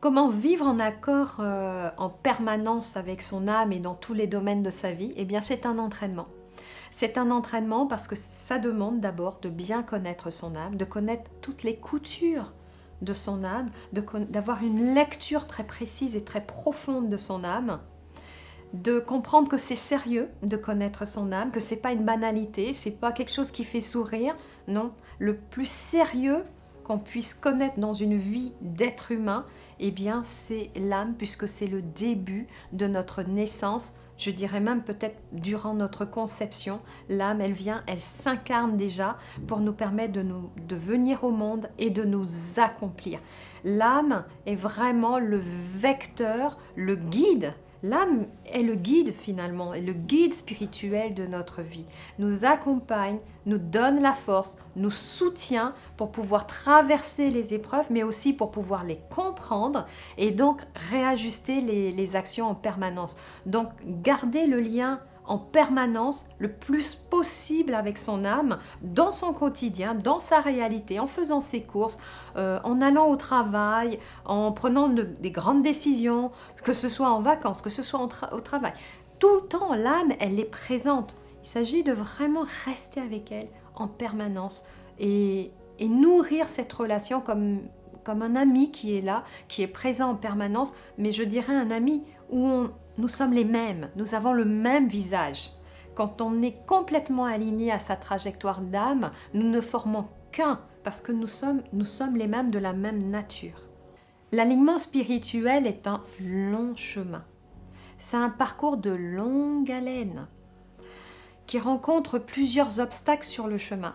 Comment vivre en accord en permanence avec son âme et dans tous les domaines de sa vie? Eh bien, c'est un entraînement. C'est un entraînement parce que ça demande d'abord de bien connaître son âme, de connaître toutes les coutures de son âme, d'avoir une lecture très précise et très profonde de son âme, de comprendre que c'est sérieux de connaître son âme, que c'est pas une banalité, c'est pas quelque chose qui fait sourire. Non, le plus sérieux qu'on puisse connaître dans une vie d'être humain, eh bien c'est l'âme, puisque c'est le début de notre naissance. Je dirais même peut-être durant notre conception, l'âme, elle vient, elle s'incarne déjà pour nous permettre de venir au monde et de nous accomplir. L'âme est vraiment le vecteur, le guide. L'âme est le guide finalement, est le guide spirituel de notre vie. Nous accompagne, nous donne la force, nous soutient pour pouvoir traverser les épreuves, mais aussi pour pouvoir les comprendre et donc réajuster les actions en permanence. Donc garder le lien en permanence le plus possible avec son âme, dans son quotidien, dans sa réalité, en faisant ses courses, en allant au travail, en prenant des grandes décisions, que ce soit en vacances, que ce soit au travail. Tout le temps, l'âme, elle est présente. Il s'agit de vraiment rester avec elle en permanence et nourrir cette relation comme un ami qui est là, qui est présent en permanence, mais je dirais un ami où nous sommes les mêmes, nous avons le même visage. Quand on est complètement aligné à sa trajectoire d'âme, nous ne formons qu'un, parce que nous sommes les mêmes, de la même nature. L'alignement spirituel est un long chemin. C'est un parcours de longue haleine qui rencontre plusieurs obstacles sur le chemin.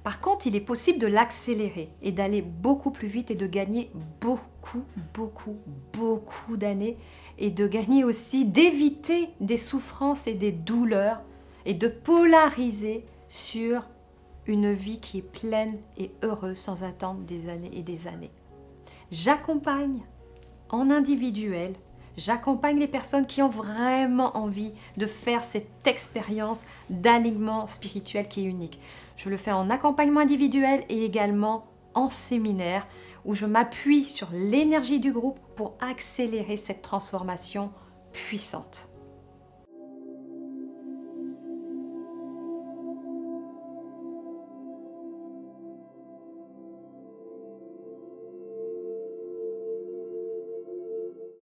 Par contre, il est possible de l'accélérer et d'aller beaucoup plus vite et de gagner beaucoup d'années et de gagner aussi, d'éviter des souffrances et des douleurs et de polariser sur une vie qui est pleine et heureuse sans attendre des années et des années. J'accompagne en individuel, j'accompagne les personnes qui ont vraiment envie de faire cette expérience d'alignement spirituel qui est unique. Je le fais en accompagnement individuel et également en séminaire où je m'appuie sur l'énergie du groupe pour accélérer cette transformation puissante.